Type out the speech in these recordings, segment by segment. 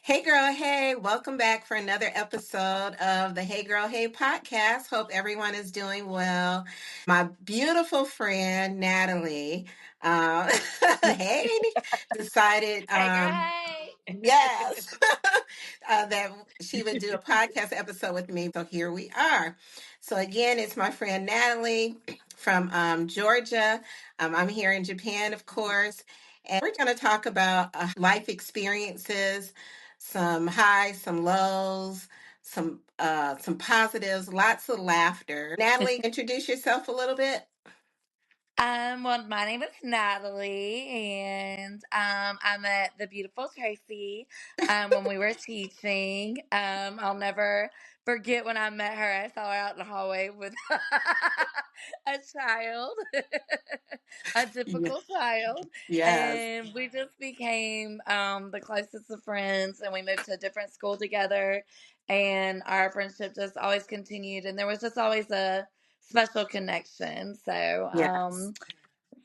Hey girl, hey, welcome back for another episode of the Hey Girl, Hey podcast. Hope everyone is doing well. My beautiful friend Natalie, um, hey, decided, Hey girl, hey. yes, that she would do a podcast episode with me. So here we are. So again, it's my friend Natalie from Georgia. I'm here in Japan, of course. And we're going to talk about life experiences, some highs, some lows, some positives, lots of laughter. Natalie, introduce yourself a little bit. Well, my name is Natalie, and I met the beautiful Tracy when we were teaching. I'll never forget when I met her. I saw her out in the hallway with a child, a Yeah. typical child, Yes. and we just became the closest of friends. And we moved to a different school together, and our friendship just always continued. And there was just always a special connection. Yes.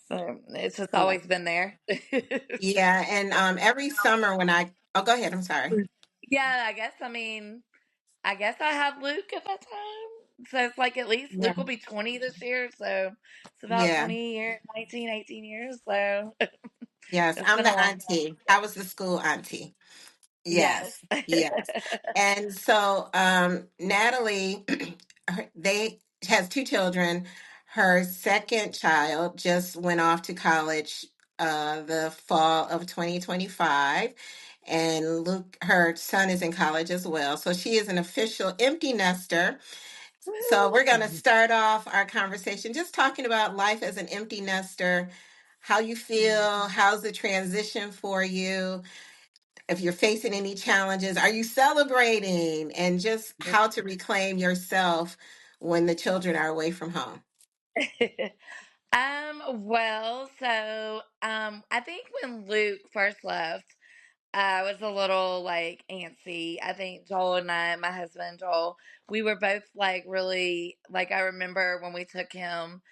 So it's just Yeah. always been there. Yeah. And every summer when oh, go ahead. I'm sorry. Yeah, I guess I have Luke at that time. So it's like at least Yeah. Luke will be 20 this year. So it's about Yeah. 20 years, 19, 18 years. So Yes. it's I'm been a the long time. auntie. I was the school auntie. Yes. Yes, yes. And so Natalie, they has two children. Her second child just went off to college the fall of 2025. And Luke, her son is in college as well. So she is an official empty nester. So we're going to start off our conversation just talking about life as an empty nester, how you feel, how's the transition for you, if you're facing any challenges, are you celebrating, and just how to reclaim yourself when the children are away from home. I think when Luke first left, I was a little like antsy. I think Joel and I, my husband Joel, we were both like really like I remember when we took him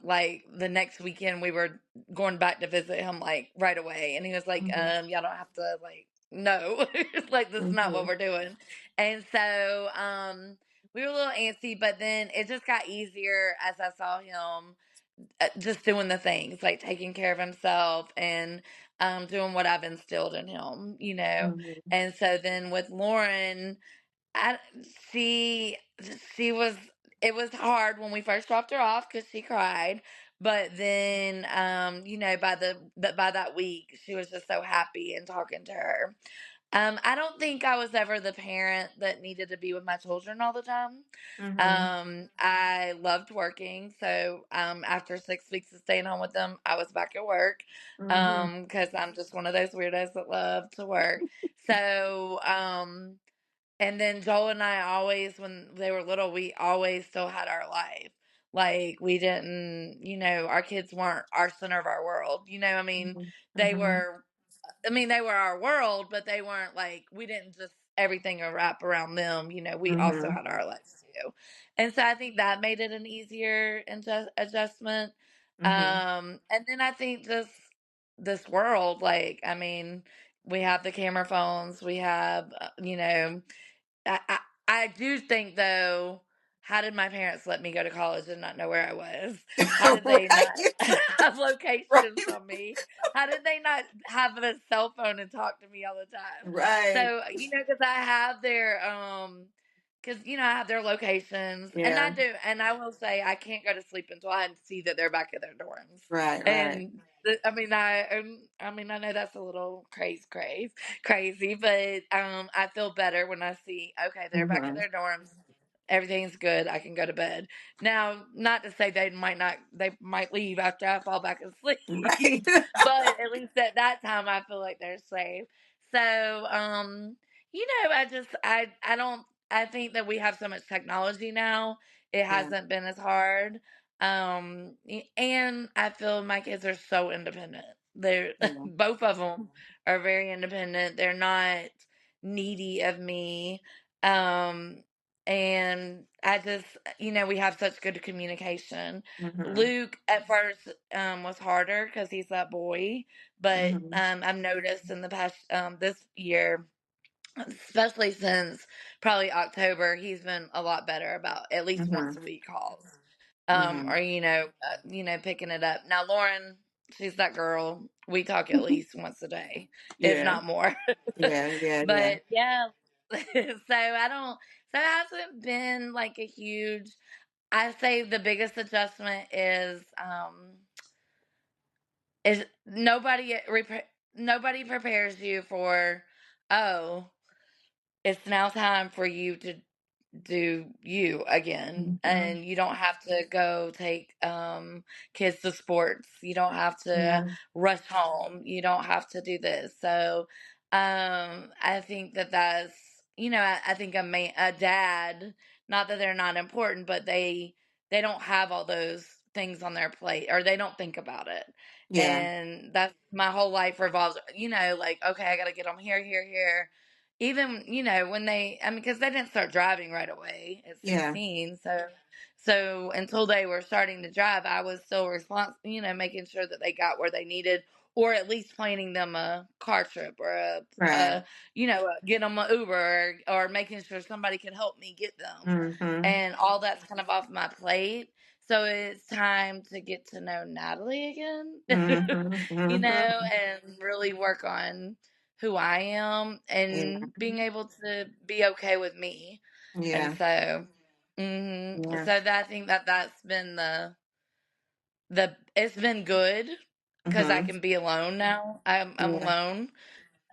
like the next weekend we were going back to visit him like right away, and he was like Hmm. y'all don't have to like no like this is not what Hmm. we're doing. And so we were a little antsy, but then it just got easier as I saw him just doing the things like taking care of himself and doing what I've instilled in him, you know. Hmm. And so then with Lauren, I she she was it was hard when we first dropped her off because she cried, but then by that week she was just so happy and talking to her. I don't think I was ever the parent that needed to be with my children all the time. Hmm. I loved working, so after 6 weeks of staying home with them, I was back at work. Hmm. Because I'm just one of those weirdos that love to work. So, and then Joel and I always, when they were little, we always still had our life. Like we didn't, our kids weren't our center of our world. They Hmm. were they were our world, but they weren't like we didn't just everything wrap around them. We also Hmm. had our lives too, and so I think that made it an easier adjustment. Hmm. And then I think just this world, like we have the camera phones, we have I, I I do think though, how did my parents let me go to college and not know where I was? How did they not Right. have Right. locations on me? How did they not have a cell phone and talk to me all the time? Right. So, because I have because I have their locations, and Yeah. I will say I can't go to sleep until I see that they're back at their dorms. Right. Right. And I know that's a little crazy, but I feel better when I see okay, they're back at Hmm. their dorms. Everything's good. I can go to bed. Now, not to say they might leave after I fall back asleep, Right. but at least at that time I feel like they're safe. So, I don't I think that we have so much technology now. It Yeah. hasn't been as hard. And I feel my kids are so independent. They're Yeah. both of them are very independent. They're not needy of me. Um, and I just, we have such good communication. Hmm. Luke at first was harder because he's that boy, but Hmm. I've noticed in the past this year. especially since probably October, he's been a lot better about at least once Mm-hmm. a week calls. Mm-hmm. Or picking it up. Now Lauren, she's that girl. We talk at least once a day, if Yeah. not more. Yeah. Yeah. Yeah. But yeah, so I don't. So it hasn't been like a huge. I say the biggest adjustment is nobody prepares you for, oh, it's now time for you to do you again, Mm-hmm. and you don't have to go take kids to sports, you don't have to Yeah. rush home, you don't have to do this. So I think that's, I think a dad, not that they're not important, but they don't have all those things on their plate, or they don't think about it. Yeah. And that's my whole life revolves, like, okay, I got to get them here, here, here. Even, when I mean, because they didn't start driving right away at Yeah. 16. So until they were starting to drive, I was still responsible, making sure that they got where they needed, or at least planning them a car trip, or Right. get them an Uber, or making sure somebody could help me get them. Mm-hmm. And all that's kind of off my plate. So it's time to get to know Natalie again, Mm-hmm. Mm-hmm. and really work on who I am Yeah. and being able to be okay with me. And Yeah. so, Yeah. so that I think that's been the it's been good because I Mm-hmm. can be alone now. I'm Yeah. alone.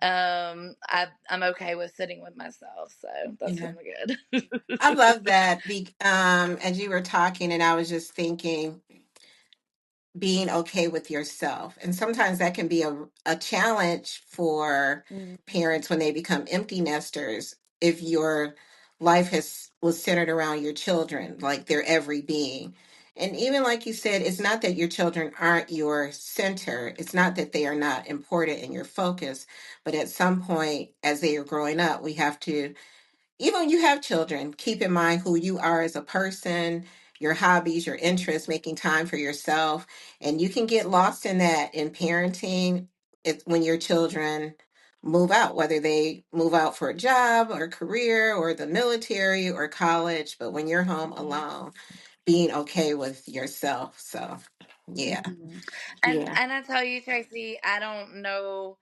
I'm okay with sitting with myself, so that's Yeah. been good. I love that. As you were talking, and I was just thinking, being okay with yourself. And sometimes that can be a challenge for Mhm. parents when they become empty nesters. If your life has was centered around your children, like their every being. And even like you said, it's not that your children aren't your center. It's not that they are not important in your focus. But at some point, as they are growing up, we have to, even when you have children, keep in mind who you are as a person, your hobbies, your interests, making time for yourself. And you can get lost in that in parenting. It's when your children move out, whether they move out for a job or career or the military or college, but when you're home alone, being okay with yourself. So, yeah, Mhm. yeah. And I tell you, Tracy, I don't know.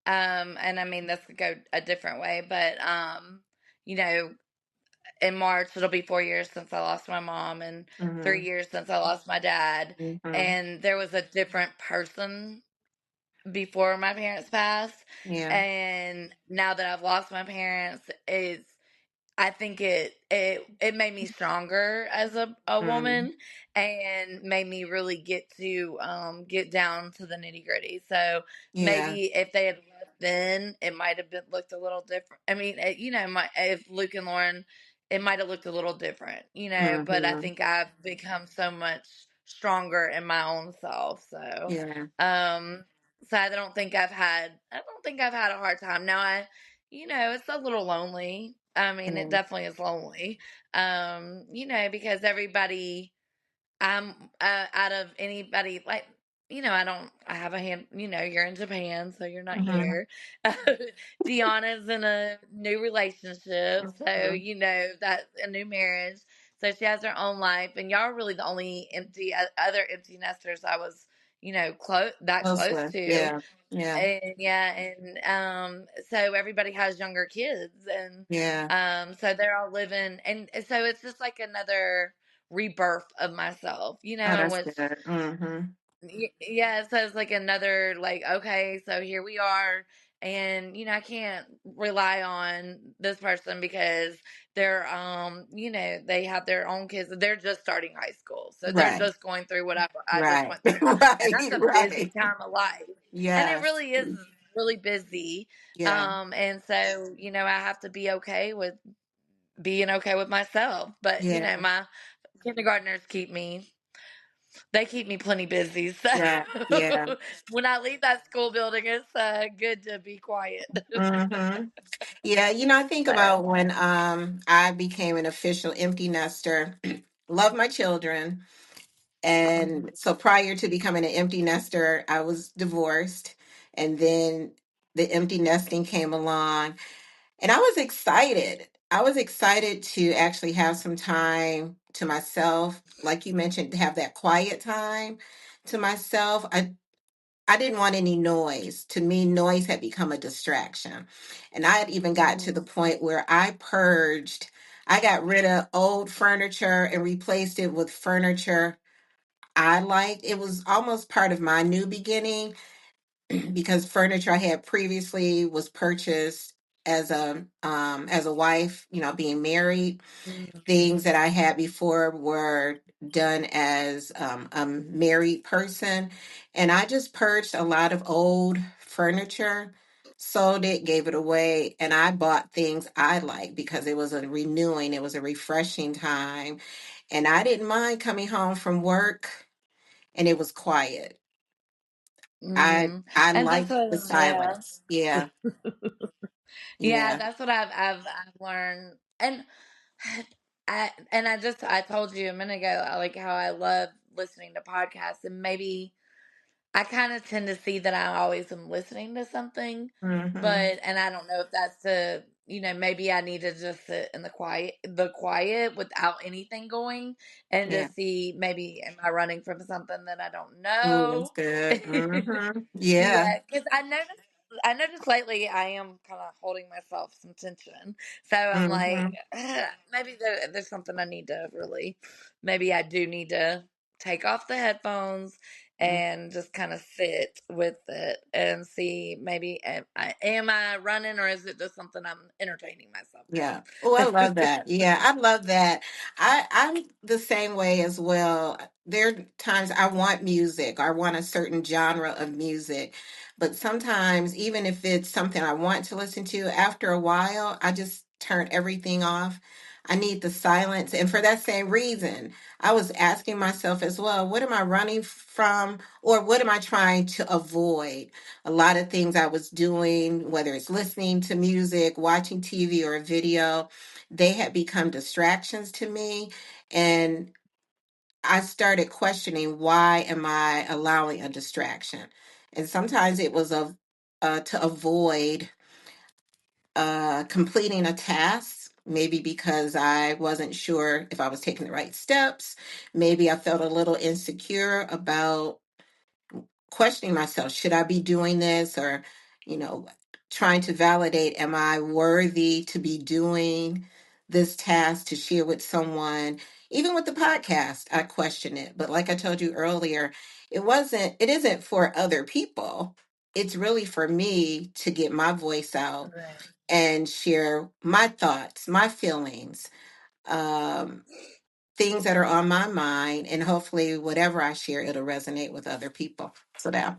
And I mean, this could go a different way, but you know, in March it'll be 4 years since I lost my mom, and Hmm. 3 years since I lost my dad. Hmm. And there was a different person before my parents passed, Yeah, and now that I've lost my parents, I think it made me stronger as a mm, woman, and made me really get down to the nitty gritty. So yeah, maybe if they had left then, it might have been looked a little different. I mean, if Luke and Lauren, it might have looked a little different, But I hmm, think I've become so much stronger in my own self. yeah, Um, so I don't think I've had a hard time. Now it's a little lonely. I mean, it yeah, definitely is lonely. Because everybody, out of anybody, like, I have a hand, you're in Japan, so you're not hmm, here. Deanna's in a new relationship, so, hmm. that's a new marriage. So she has her own life, and y'all are really the only other empty nesters I was, Close close with, to. yeah, yeah, And yeah, and so everybody has younger kids, and yeah. so they're all living, and so it's just like another rebirth of myself, Oh, in that's which, good. Mm-hmm. yeah, so it's like another, like, okay, so here we are, and I can't rely on this person because they're they have their own kids, they're just starting high school, so they're Right, just going through what I just right, went through, and right, that's a busy right. time of life, and it Yes, really is really busy. yeah, And so I have to be okay with being okay with myself, but yeah, my kindergartners keep me plenty busy. So right, yeah. when I leave that school building, it's good to be quiet. Mm-hmm. Yeah, I think So, about when I became an official empty nester. Love my children. And so prior to becoming an empty nester, I was divorced. And then the empty nesting came along. And I was excited. I was excited to actually have some time to myself. Like you mentioned, to have that quiet time to myself. I didn't want any noise. To me, noise had become a distraction. And I had even got to the Mm, point where I purged, I got rid of old furniture and replaced it with furniture I liked. It was almost part of my new beginning because furniture I had previously was purchased as a wife, being married. mm, Things that I had before were done as a married person. And I just purged a lot of old furniture, sold it, gave it away, and I bought things I liked because it was a renewing, it was a refreshing time. And I didn't mind coming home from work and it was quiet. I mm. I And that's liked what, the yeah. silence. Yeah, Yeah, yeah. that's what I've learned. And I told you a minute ago, like how I love listening to podcasts, and maybe I kind of tend to see that I always am listening to something, Hmm. but and I don't know if that's to, maybe I need to just sit in the quiet without anything going and Yeah. just see, maybe am I running from something that I don't Oh, that's know? good. Yeah. Yeah, because I noticed lately I am kind of holding myself some tension. So I'm like, Hmm. maybe there's something I need to really, maybe I do need to take off the headphones and just kind of sit with it and see, maybe am I running, or is it just something I'm entertaining myself Yeah. Oh, I love with? that. Yeah, I love that. I'm the same way as well. There are times I want music, I want a certain genre of music, but sometimes even if it's something I want to listen to, after a while, I just turn everything off. I need the silence. And for that same reason, I was asking myself as well, what am I running from or what am I trying to avoid? A lot of things I was doing, whether it's listening to music, watching TV, or a video, they had become distractions to me. And I started questioning, why am I allowing a distraction? And sometimes it was to avoid completing a task, maybe because I wasn't sure if I was taking the right steps. Maybe I felt a little insecure about questioning myself, should I be doing this? Or, you know, trying to validate, am I worthy to be doing this task to share with someone? Even with the podcast, I question it. But like I told you earlier, it isn't for other people. It's really for me to get my voice out Right. and share my thoughts, my feelings, um, things that are on my mind, and hopefully whatever I share, it'll resonate with other people. So that.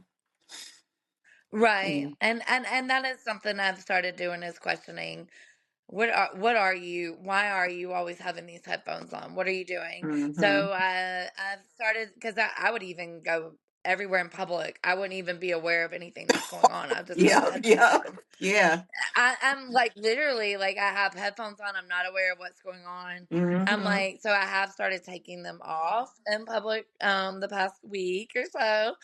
Right. Mm, And that is something I've started doing, is questioning, what are you, why are you always having these headphones on? What are you doing? mhm. So I've started, because I would even go everywhere in public. I wouldn't even be aware of anything that's going on. I just have the Yeah, headphones yeah, on. yeah. I'm like, literally, like, I have headphones on. I'm not aware of what's going on. I'm Mhm. like, so I have started taking them off in public the past week or so,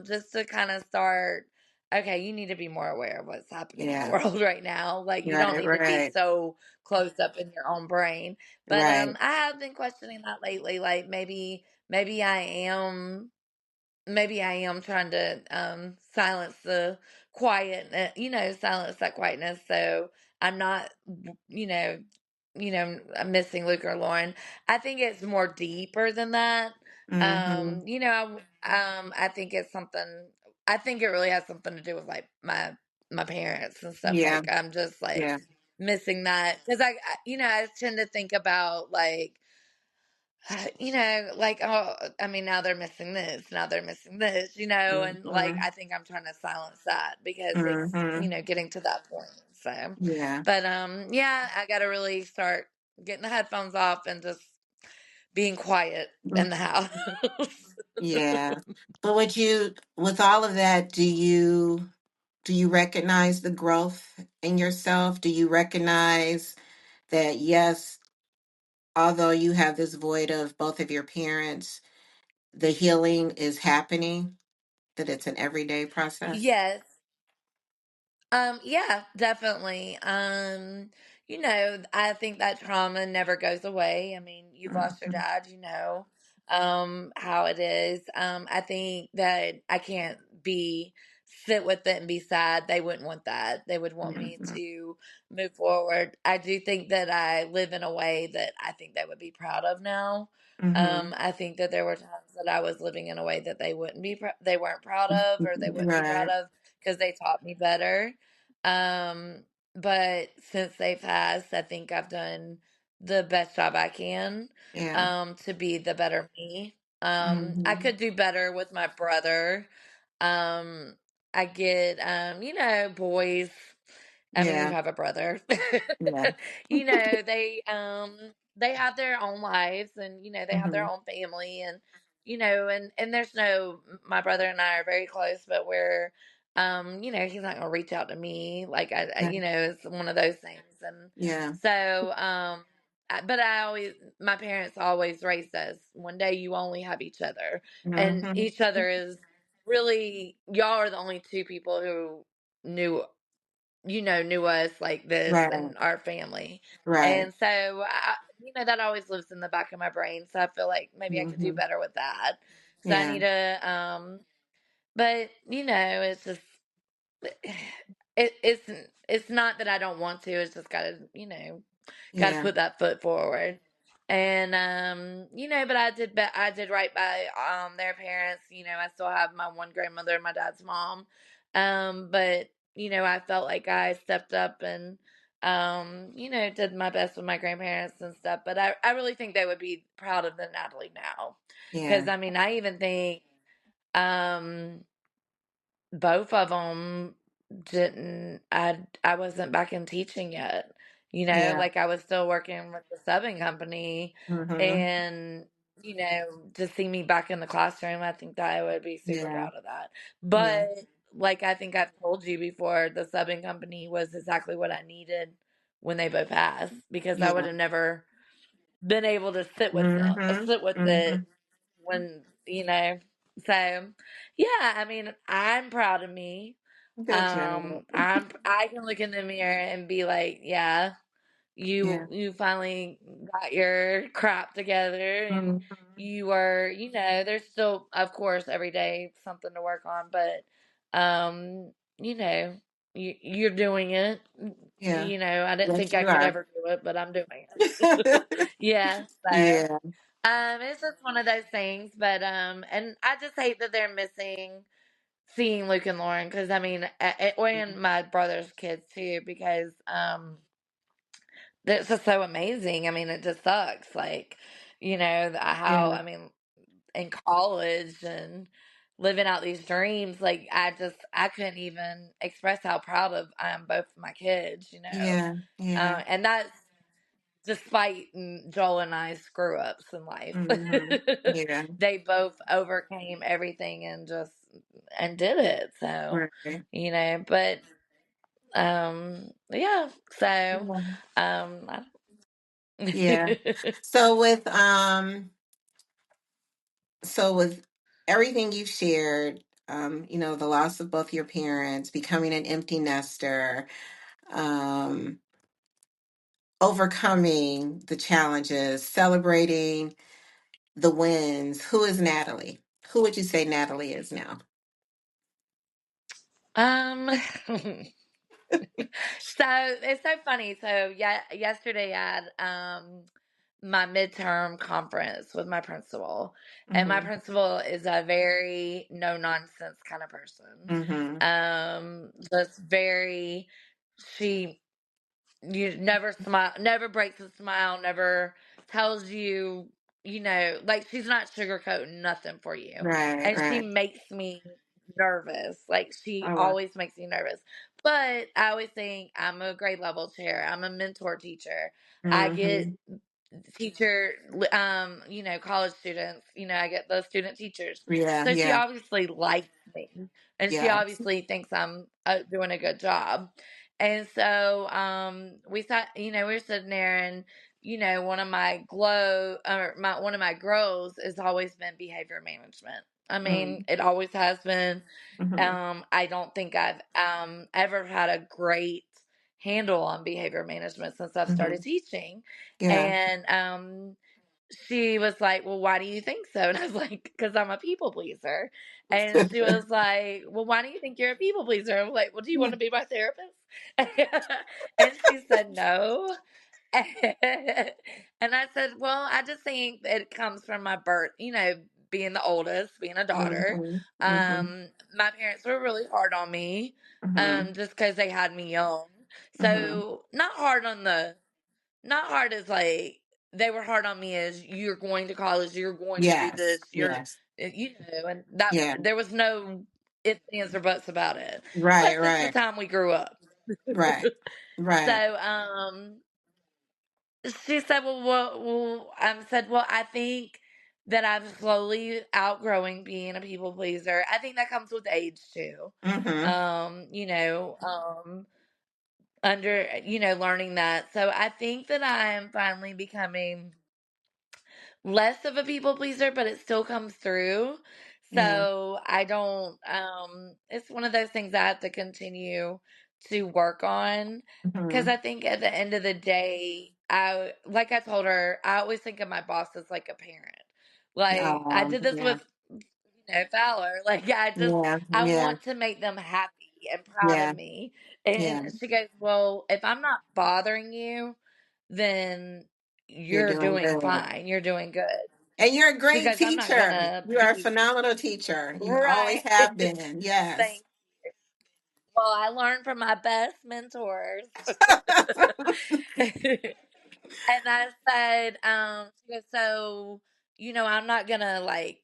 just to kind of start. Okay, you need to be more aware of what's happening in the Yeah. world right now. Like, you don't Right, need to be right, so close up in your own brain. But right. I have been questioning that lately. Like, maybe I am trying to silence the quiet, silence that quietness, so I'm not, I'm missing Luke or Lauren. I think it's more deeper than that. Mhm. I think it's something. I think it really has something to do with, like, my parents and stuff. Yeah, Like, I'm just like yeah. missing that, because I tend to think about, like, like, oh, I mean, now they're missing this, now they're missing this, and, like, Mhm. I think I'm trying to silence that because it's, Mhm. getting to that point. So, Yeah. but yeah, I got to really start getting the headphones off and just being quiet Mm, in the house. yeah. But with all of that, do you recognize the growth in yourself? Do you recognize that, yes, although you have this void of both of your parents, the healing is happening, that it's an everyday process? Yes. Yeah, definitely. I think that trauma never goes away. I mean, you've lost your Mhm. dad, how it is. I think that I can't be sit with it and be sad. They wouldn't want that. They would want me Mhm. to move forward. I do think that I live in a way that I think they would be proud of now. Mhm. I think that there were times that I was living in a way that they weren't proud of, or they wouldn't be proud Right. of because they taught me better. um, but since they've passed, I think I've done the best job I can, Yeah. to be the better me. I Mhm. could do better with my brother. Um, I get, boys. I mean, you Yeah. have a brother. Yeah. They have their own lives, and they have their Mhm. own family, and and there's no my brother and I are very close, but we're he's not gonna reach out to me like Yeah. it's one of those things. And Yeah. so but my parents always raised us, one day you only have each other, and Mhm. each other is really, y'all are the only two people who knew knew us like this Right. and our family. Right. And so that always lives in the back of my brain, so I feel like maybe I could do Mhm. better with that. So I Yeah. need to but it's just it's not that I don't want to. It's just gotta Yeah. put that foot forward. And but I did right by their parents. I still have my one grandmother and my dad's mom. But I felt like I stepped up and did my best with my grandparents and stuff. But I really think they would be proud of the Natalie now. Because Yeah. I mean, I even think um both of them didn't. I wasn't back in teaching yet. Yeah. Like I was still working with the subbing company, Mhm. and to see me back in the classroom, I think that I would be super Yeah. proud of that. Yeah. But like I think I've told you before, the subbing company was exactly what I needed when they both passed, because I would Yeah. have never been able to Mhm. sit with it Mhm. when so yeah, I mean, I'm proud of me. Good job. I can look in the mirror and be like, yeah, Yeah. you finally got your crap together, and Mhm. you are, there's still, of course, every day something to work on, but um you know you're doing it. Yeah. I didn't Yes, think I you could are. ever do it, but I'm doing it. Yeah, so Yeah. it's just one of those things. But and I just hate that they're missing seeing Luke and Lauren, because I mean, and my brother's kids too, because it's just so amazing. I mean, it just sucks, like how, Yeah. I mean, in college and living out these dreams, like I couldn't even express how proud of I am both of my kids. Yeah. Yeah. And that's despite Joel and I's screw ups in life. Mhm. Yeah. They both overcame everything and and did it. So, Right. but yeah. So, Yeah. I Yeah. So with everything you've shared, the loss of both your parents, becoming an empty nester, um, overcoming the challenges, celebrating the wins. Who is Natalie? Who would you say Natalie is now? um So it's so funny. So yeah, yesterday I had my midterm conference with my principal, and my Mm-hmm. principal is a very no nonsense kind of person. Mm-hmm. Just very, she you never smile, never breaks a smile, never tells you, like, she's not sugarcoating nothing for you. Right, And she right. makes me nervous. Like, she Oh, wow. always makes me nervous. But I always think I'm a grade level chair, I'm a mentor teacher. I get Mm-hmm. teacher college students, I get those student teachers. Yeah, So she yeah, obviously likes me, and she yeah. obviously thinks I'm doing a good job. And so we sat, we were sitting there, and one of my one of my grows has always been behavior management. I mean, Mm, it always has been. mhm, I don't think I've ever had a great handle on behavior management since I've started mhm. teaching. Yeah. And she was like, "Well, why do you think so?" And I was like, "Because I'm a people pleaser." And she was like, "Well, why do you think you're a people pleaser?" I'm like, "Well, do you want Yeah. to be my therapist?" And she said, "No." And I said, "Well, I just think it comes from my birth, being the oldest, being a daughter. Mhm, mhm, My parents were really hard on me, mhm, just because they had me young. mhm. So not hard as like they were hard on me as you're going to college, you're going to do Yes. this, Yes. and that Yeah. there was no ifs, ands, or buts about it. Right. Plus, it's the Right. time we grew up. Right. Right. So, she said, I said, well, I think that I'm slowly outgrowing being a people pleaser. I think that comes with age too. Mhm. You know, learning that. So I think that I am finally becoming less of a people pleaser, but it still comes through. Yeah. So I don't, it's one of those things I have to continue to work on. Cause Mhm. I think at the end of the day, like I told her, I always think of my boss as like a parent. Like I did this Yeah. with, Fowler. Like Yeah. I Yeah. want to make them happy and proud of Yeah. me. And Yeah. she goes, well, if I'm not bothering you, then You're you're doing doing good. fine. You're doing good. And you're a She great goes, I'm not teacher. gonna You are a be phenomenal teacher. You always right. have been. Yes. Thank you. Well, I learned from my best mentors. And I said, she goes, so, I'm not gonna like,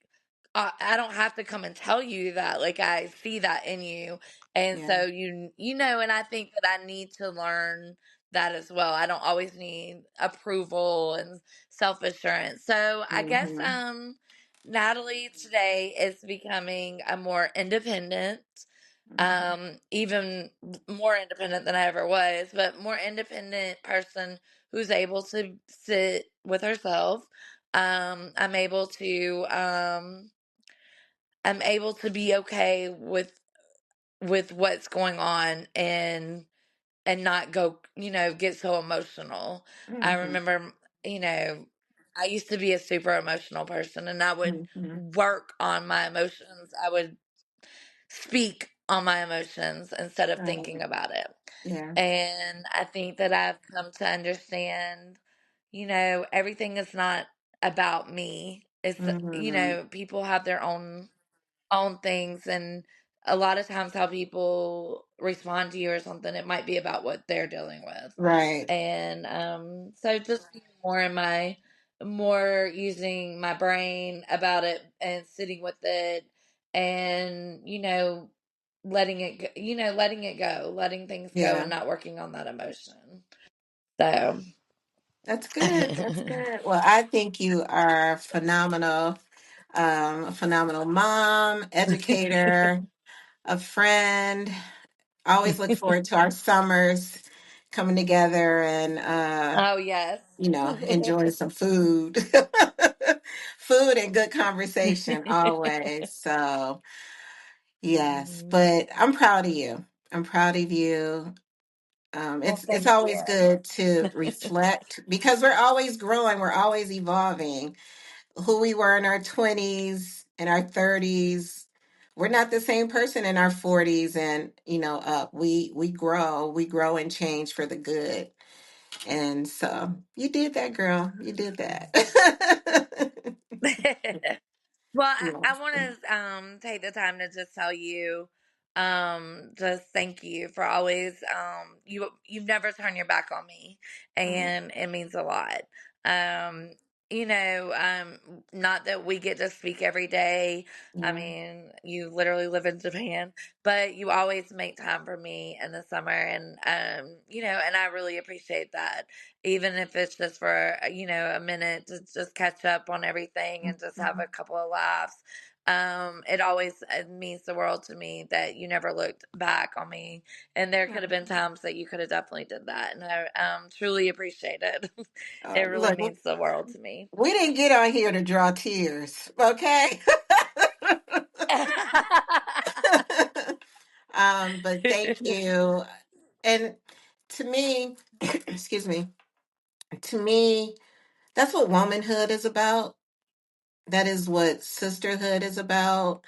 I don't have to come and tell you that. Like, I see that in you. And Yeah. so and I think that I need to learn that as well. I don't always need approval and self assurance. So I guess, Mhm. Natalie today is becoming a more independent, Mhm. even more independent than I ever was, but more independent person who's able to sit with herself. Um, I'm able to um, I'm able to be okay with what's going on and not go, get so emotional. I Mhm. remember, you know, I used to be a super emotional person and I would Mhm. work on my emotions. I would speak on my emotions instead of thinking Right. about it. Yeah. And I think that I've come to understand, everything is not about me. It's, Mhm. people have their own things, and a lot of times how people respond to you or something, it might be about what they're dealing with. Right. And so just being more using my brain about it and sitting with it and letting it go, letting things go and Yeah. not working on that emotion. So That's good. That's good. Well, I think you are phenomenal. A phenomenal mom, educator, a friend. I always look forward to our summers coming together and oh yes. enjoying some food. Food and good conversation always. So, yes, Mhm. but I'm proud of you. I'm proud of you. Well, It's thank always you. good to reflect because we're always growing, we're always evolving. Who we were in our 20s and our 30s, we're not the same person in our 40s and up. We grow and change for the good. And so you did that, girl. You did that. Well, I Yes. want to take the time to just tell you, just thank you for always you've never turned your back on me, Mm, and it means a lot. Um, not that we get to speak every day. I yeah. mean, you literally live in Japan, but you always make time for me in the summer, and and I really appreciate that, even if it's just for a minute to just catch up on everything and just have a Mhm. couple of laughs. It always means the world to me that you never looked back on me, and there could have been times that you could have definitely did that, and I truly appreciate it. It really Look, means the world to me. we didn't get on here to draw tears, okay? But thank you. And to me, excuse me, to me, that's what womanhood is about. That is what sisterhood is about.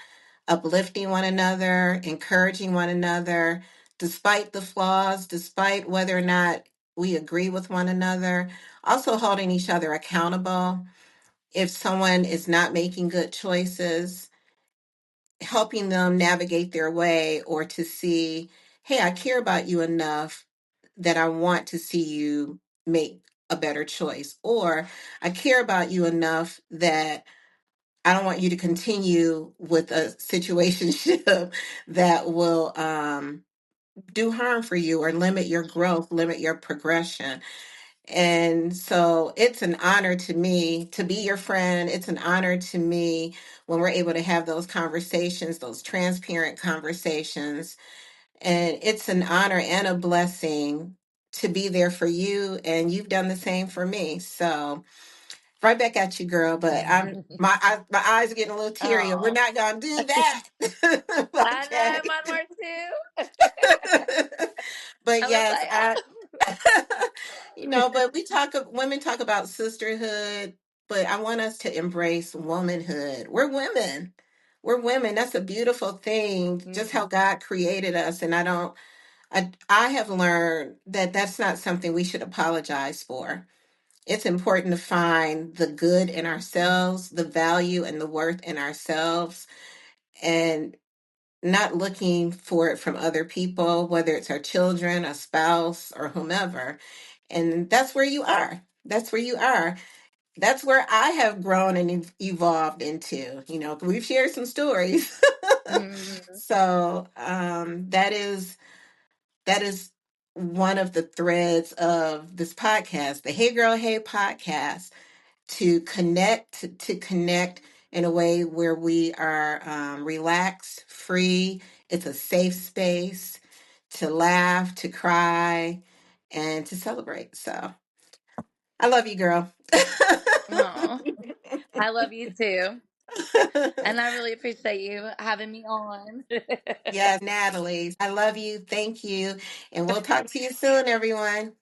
Uplifting one another, encouraging one another, despite the flaws, despite whether or not we agree with one another, also holding each other accountable. If someone is not making good choices, helping them navigate their way, or to see, hey, I care about you enough that I want to see you make a better choice, or I care about you enough that I don't want you to continue with a situationship that will do harm for you or limit your growth, limit your progression. And so it's an honor to me to be your friend. It's an honor to me when we're able to have those conversations, those transparent conversations. And it's an honor and a blessing to be there for you. And you've done the same for me. So right back at you, girl. But my eyes are getting a little teary, and we're Oh, not gonna do that. I know, Okay. mine were too. But I was yes, like, I oh. but women talk about sisterhood, but I want us to embrace womanhood. We're women. We're women. That's a beautiful thing, just how Mhm. God created us. And I have learned that that's not something we should apologize for. It's important to find the good in ourselves, the value and the worth in ourselves, and not looking for it from other people, whether it's our children, a spouse, or whomever. And that's where you are. That's where you are. That's where I have grown and evolved into. We've shared some stories. Mhm. So that is one of the threads of this podcast, the Hey Girl Hey podcast, to connect in a way where we are relaxed, free. It's a safe space to laugh, to cry, and to celebrate. So I love you, girl. Oh, I love you too. And I really appreciate you having me on. Yes, Natalie. I love you. Thank you. And we'll talk to you soon, everyone.